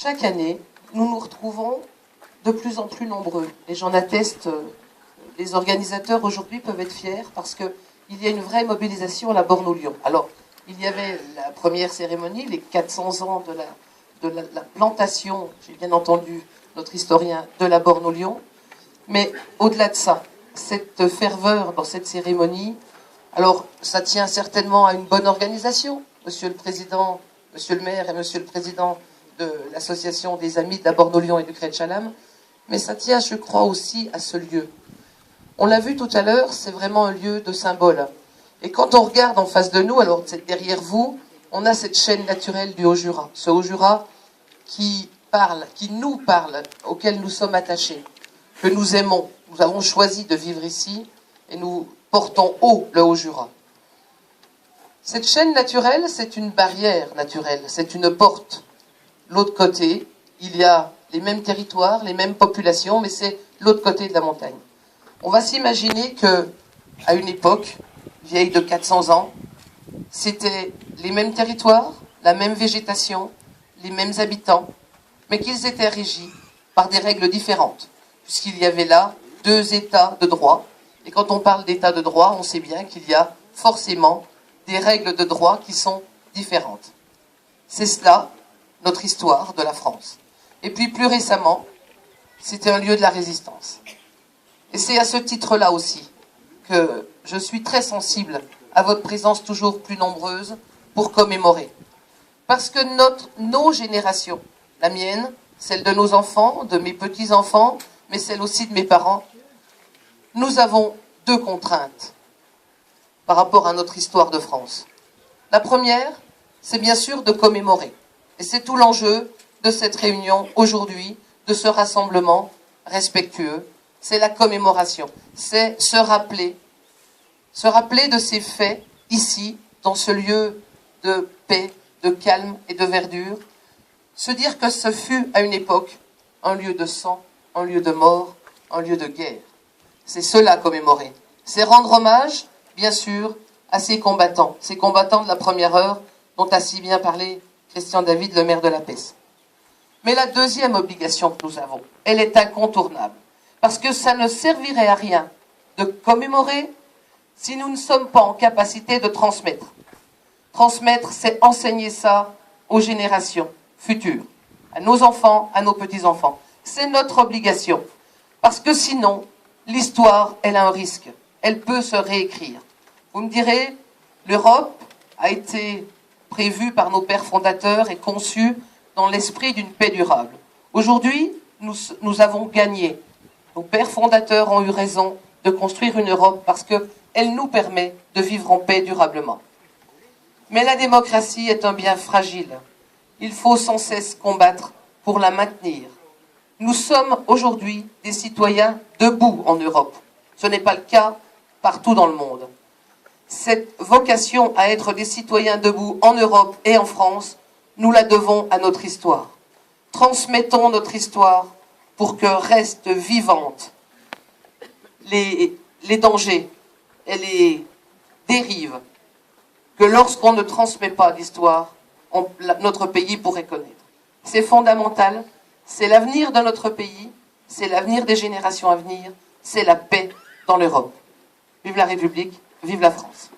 Chaque année, nous nous retrouvons de plus en plus nombreux. Et j'en atteste, les organisateurs aujourd'hui peuvent être fiers parce qu'il y a une vraie mobilisation à la borne aux lions. Alors, il y avait la première cérémonie, les 400 ans de la plantation, j'ai bien entendu notre historien, de la borne aux lions. Mais au-delà de ça, cette ferveur dans cette cérémonie, alors ça tient certainement à une bonne organisation. Monsieur le Président, Monsieur le maire et Monsieur le Président de l'association des Amis de la borne aux lions et du Cré de Chalam, mais ça tient, je crois, aussi à ce lieu. On l'a vu tout à l'heure, c'est vraiment un lieu de symbole. Et quand on regarde en face de nous, alors c'est derrière vous, on a cette chaîne naturelle du Haut-Jura. Ce Haut-Jura qui parle, qui nous parle, auquel nous sommes attachés, que nous aimons. Nous avons choisi de vivre ici et nous portons haut le Haut-Jura. Cette chaîne naturelle, c'est une barrière naturelle, c'est une porte. L'autre côté, il y a les mêmes territoires, les mêmes populations, mais c'est l'autre côté de la montagne. On va s'imaginer que, à une époque, vieille de 400 ans, c'était les mêmes territoires, la même végétation, les mêmes habitants, mais qu'ils étaient régis par des règles différentes, puisqu'il y avait là 2 états de droit. Et quand on parle d'état de droit, on sait bien qu'il y a forcément des règles de droit qui sont différentes. C'est cela, notre histoire de la France. Et puis plus récemment, c'était un lieu de la résistance. Et c'est à ce titre-là aussi que je suis très sensible à votre présence toujours plus nombreuse pour commémorer. Parce que nos générations, la mienne, celle de nos enfants, de mes petits-enfants, mais celle aussi de mes parents, nous avons 2 contraintes par rapport à notre histoire de France. La première, c'est bien sûr de commémorer. Et c'est tout l'enjeu de cette réunion aujourd'hui, de ce rassemblement respectueux. C'est la commémoration. C'est se rappeler de ces faits ici, dans ce lieu de paix, de calme et de verdure. Se dire que ce fut à une époque un lieu de sang, un lieu de mort, un lieu de guerre. C'est cela commémorer. C'est rendre hommage, bien sûr, à ces combattants de la première heure dont a si bien parlé Christian David, le maire de la Pesse. Mais la deuxième obligation que nous avons, elle est incontournable. Parce que ça ne servirait à rien de commémorer si nous ne sommes pas en capacité de transmettre. Transmettre, c'est enseigner ça aux générations futures, à nos enfants, à nos petits-enfants. C'est notre obligation. Parce que sinon, l'histoire, elle a un risque. Elle peut se réécrire. Vous me direz, l'Europe a été prévue par nos pères fondateurs et conçue dans l'esprit d'une paix durable. Aujourd'hui, nous avons gagné. Nos pères fondateurs ont eu raison de construire une Europe parce qu'elle nous permet de vivre en paix durablement. Mais la démocratie est un bien fragile. Il faut sans cesse combattre pour la maintenir. Nous sommes aujourd'hui des citoyens debout en Europe. Ce n'est pas le cas partout dans le monde. Cette vocation à être des citoyens debout en Europe et en France, nous la devons à notre histoire. Transmettons notre histoire pour que restent vivantes les dangers et les dérives que lorsqu'on ne transmet pas l'histoire, notre pays pourrait connaître. C'est fondamental, c'est l'avenir de notre pays, c'est l'avenir des générations à venir, c'est la paix dans l'Europe. Vive la République, vive la France.